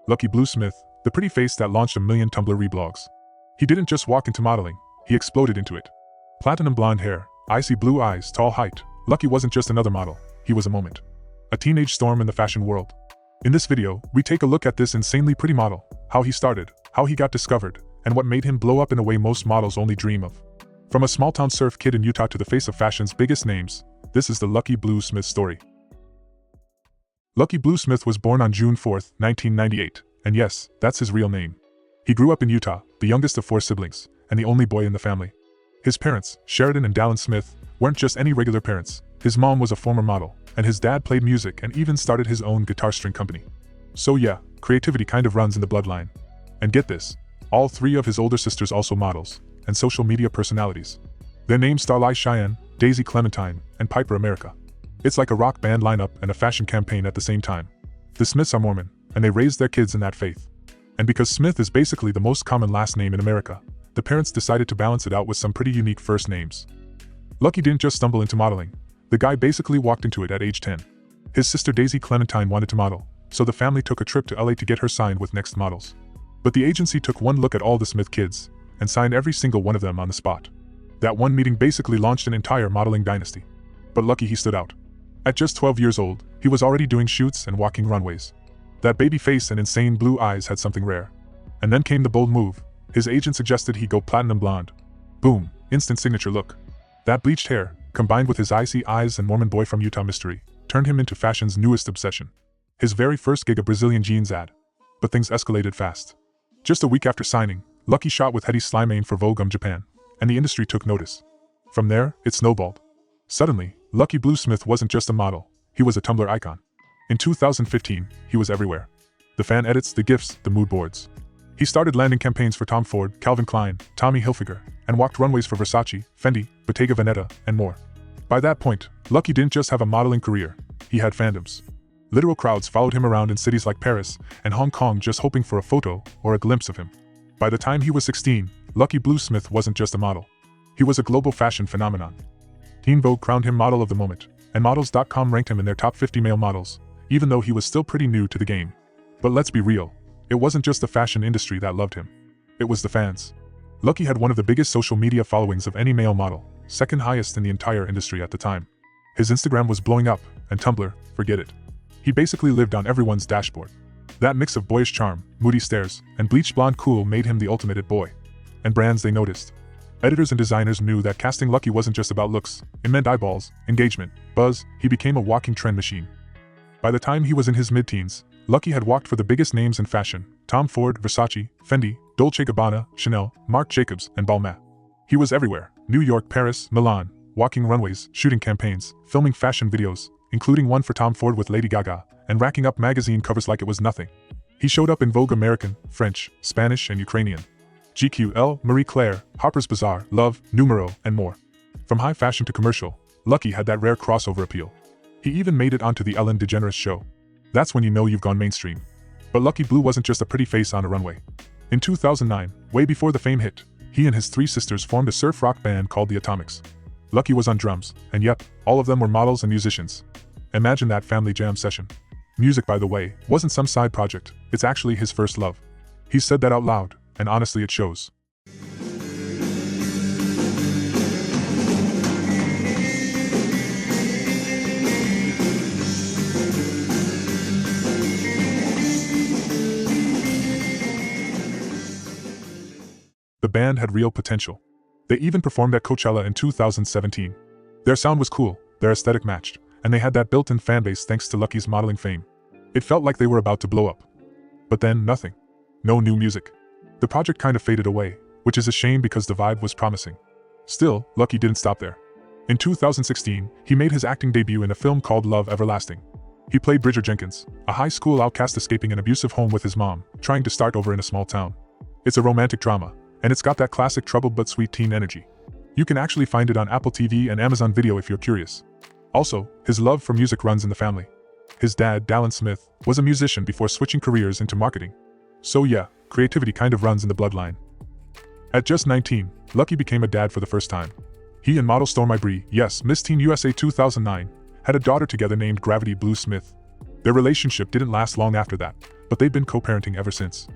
Lucky Blue Smith, the pretty face that launched a million Tumblr reblogs. He didn't just walk into modeling, he exploded into it. Platinum blonde hair, icy blue eyes, tall height. Lucky wasn't just another model, he was a moment. A teenage storm in the fashion world. In this video, we take a look at this insanely pretty model, how he started, how he got discovered, and what made him blow up in a way most models only dream of. From a small-town surf kid in Utah to the face of fashion's biggest names, this is the Lucky Blue Smith story. Lucky Blue Smith was born on June 4, 1998, and yes, that's his real name. He grew up in Utah, the youngest of 4 siblings, and the only boy in the family. His parents, Sheridan and Dallin Smith, weren't just any regular parents. His mom was a former model, and his dad played music and even started his own guitar string company. So yeah, creativity kind of runs in the bloodline. And get this, all 3 of his older sisters also models, and social media personalities. Their names Starlight Cheyenne, Daisy Clementine, and Piper America. It's like a rock band lineup and a fashion campaign at the same time. The Smiths are Mormon, and they raised their kids in that faith. And because Smith is basically the most common last name in America, the parents decided to balance it out with some pretty unique first names. Lucky didn't just stumble into modeling. The guy basically walked into it at age 10. His sister Daisy Clementine wanted to model, so the family took a trip to LA to get her signed with Next Models. But the agency took one look at all the Smith kids, and signed every single one of them on the spot. That one meeting basically launched an entire modeling dynasty. But Lucky, he stood out. At just 12 years old, he was already doing shoots and walking runways. That baby face and insane blue eyes had something rare. And then came the bold move. His agent suggested he go platinum blonde. Boom, instant signature look. That bleached hair, combined with his icy eyes and Mormon boy from Utah mystery, turned him into fashion's newest obsession. His very first gig, a Brazilian jeans ad. But things escalated fast. Just a week after signing, Lucky shot with Hedy Slimane for Vogue Japan, and the industry took notice. From there, it snowballed. Suddenly, Lucky Blue Smith wasn't just a model, he was a Tumblr icon. In 2015, he was everywhere. The fan edits, the GIFs, the mood boards. He started landing campaigns for Tom Ford, Calvin Klein, Tommy Hilfiger, and walked runways for Versace, Fendi, Bottega Veneta, and more. By that point, Lucky didn't just have a modeling career, he had fandoms. Literal crowds followed him around in cities like Paris and Hong Kong just hoping for a photo or a glimpse of him. By the time he was 16, Lucky Blue Smith wasn't just a model. He was a global fashion phenomenon. Teen Vogue crowned him Model of the Moment, and Models.com ranked him in their top 50 male models, even though he was still pretty new to the game. But let's be real, it wasn't just the fashion industry that loved him. It was the fans. Lucky had one of the biggest social media followings of any male model, second highest in the entire industry at the time. His Instagram was blowing up, and Tumblr, forget it. He basically lived on everyone's dashboard. That mix of boyish charm, moody stares, and bleached blonde cool made him the ultimate it boy. And brands, they noticed. Editors and designers knew that casting Lucky wasn't just about looks, it meant eyeballs, engagement, buzz. He became a walking trend machine. By the time he was in his mid-teens, Lucky had walked for the biggest names in fashion: Tom Ford, Versace, Fendi, Dolce & Gabbana, Chanel, Marc Jacobs, and Balmain. He was everywhere: New York, Paris, Milan, walking runways, shooting campaigns, filming fashion videos, including one for Tom Ford with Lady Gaga, and racking up magazine covers like it was nothing. He showed up in Vogue American, French, Spanish, and Ukrainian. GQ, Elle, Marie Claire, Harper's Bazaar, Love, Numero, and more. From high fashion to commercial, Lucky had that rare crossover appeal. He even made it onto the Ellen DeGeneres show. That's when you know you've gone mainstream. But Lucky Blue wasn't just a pretty face on a runway. In 2009, way before the fame hit, he and his 3 sisters formed a surf rock band called the Atomics. Lucky was on drums, and yep, all of them were models and musicians. Imagine that family jam session. Music, by the way, wasn't some side project, it's actually his first love. He said that out loud, and honestly it shows. The band had real potential. They even performed at Coachella in 2017. Their sound was cool, their aesthetic matched, and they had that built-in fanbase thanks to Lucky's modeling fame. It felt like they were about to blow up. But then, nothing. No new music. The project kind of faded away, which is a shame because the vibe was promising. Still, Lucky didn't stop there. In 2016, he made his acting debut in a film called Love Everlasting. He played Bridger Jenkins, a high school outcast escaping an abusive home with his mom, trying to start over in a small town. It's a romantic drama, and it's got that classic troubled but sweet teen energy. You can actually find it on Apple TV and Amazon Video if you're curious. Also, his love for music runs in the family. His dad, Dallin Smith, was a musician before switching careers into marketing. So yeah, creativity kind of runs in the bloodline. At just 19, Lucky became a dad for the first time. He and model Stormy Bree, yes, Miss Teen USA 2009, had a daughter together named Gravity Blue Smith. Their relationship didn't last long after that, but they've been co-parenting ever since.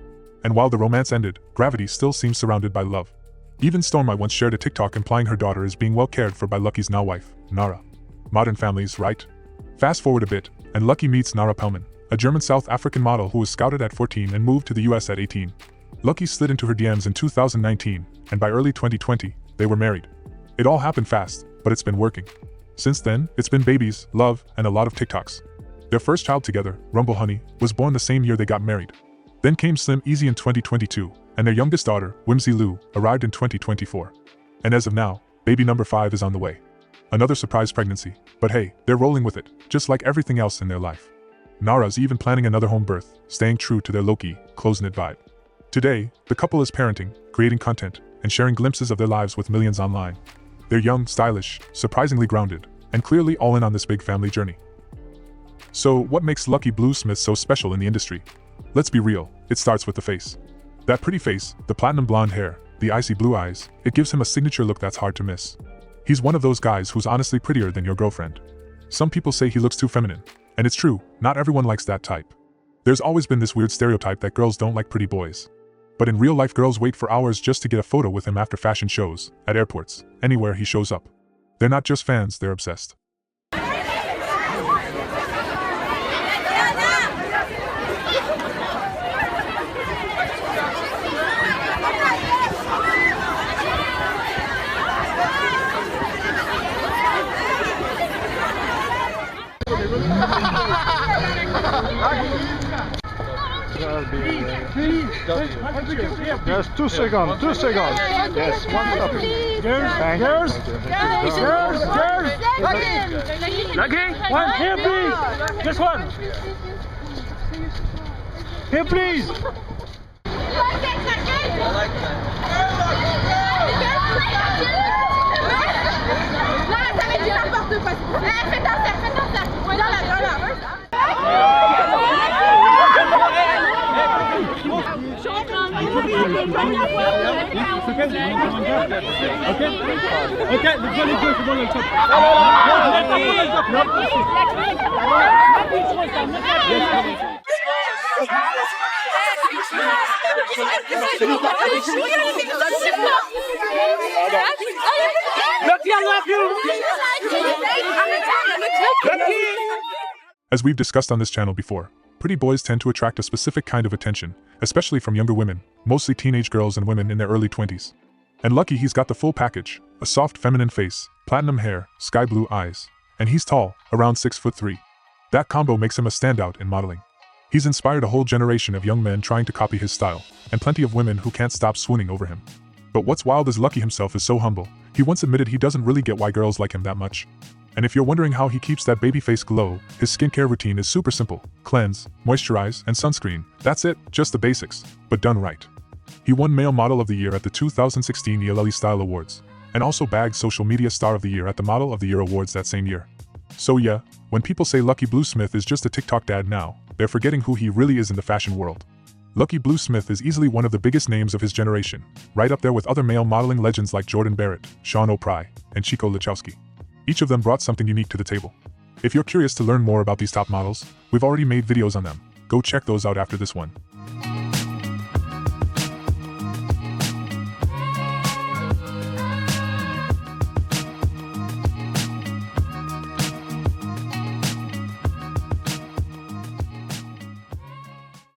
And while the romance ended, Gravity still seems surrounded by love. Even Stormy once shared a TikTok implying her daughter is being well cared for by Lucky's now wife, Nara. Modern families, right? Fast forward a bit, and Lucky meets Nara Pellman, a German South African model who was scouted at 14 and moved to the US at 18. Lucky slid into her DMs in 2019, and by early 2020, they were married. It all happened fast, but it's been working. Since then, it's been babies, love, and a lot of TikToks. Their first child together, Rumble Honey, was born the same year they got married. Then came Slim Easy in 2022, and their youngest daughter, Whimsy Lou, arrived in 2024. And as of now, baby number 5 is on the way. Another surprise pregnancy, but hey, they're rolling with it, just like everything else in their life. Nara's even planning another home birth, staying true to their low-key, close-knit vibe. Today, the couple is parenting, creating content, and sharing glimpses of their lives with millions online. They're young, stylish, surprisingly grounded, and clearly all in on this big family journey. So, what makes Lucky Blue Smith so special in the industry? Let's be real, it starts with the face. That pretty face, the platinum blonde hair, the icy blue eyes, it gives him a signature look that's hard to miss. He's one of those guys who's honestly prettier than your girlfriend. Some people say he looks too feminine, and it's true, not everyone likes that type. There's always been this weird stereotype that girls don't like pretty boys. But in real life, girls wait for hours just to get a photo with him after fashion shows, at airports, anywhere he shows up. They're not just fans, they're obsessed. Please. Yes, 2 seconds. 2 seconds. Yes, one stop. Girls. Lucky. One here, please. Just one. Here, please. As we've discussed on this channel before, pretty boys tend to attract a specific kind of attention, especially from younger women, mostly teenage girls and women in their early 20s. And Lucky, he's got the full package, a soft feminine face, platinum hair, sky blue eyes, and he's tall, around 6'3". That combo makes him a standout in modeling. He's inspired a whole generation of young men trying to copy his style, and plenty of women who can't stop swooning over him. But what's wild is Lucky himself is so humble, he once admitted he doesn't really get why girls like him that much. And if you're wondering how he keeps that baby face glow, his skincare routine is super simple: cleanse, moisturize, and sunscreen. That's it, just the basics, but done right. He won Male Model of the Year at the 2016 ELLE Style Awards, and also bagged Social Media Star of the Year at the Model of the Year Awards that same year. So yeah, when people say Lucky Blue Smith is just a TikTok dad now, they're forgetting who he really is in the fashion world. Lucky Blue Smith is easily one of the biggest names of his generation, right up there with other male modeling legends like Jordan Barrett, Sean O'Prye, and Chico Lachowski. Each of them brought something unique to the table. If you're curious to learn more about these top models, we've already made videos on them. Go check those out after this one.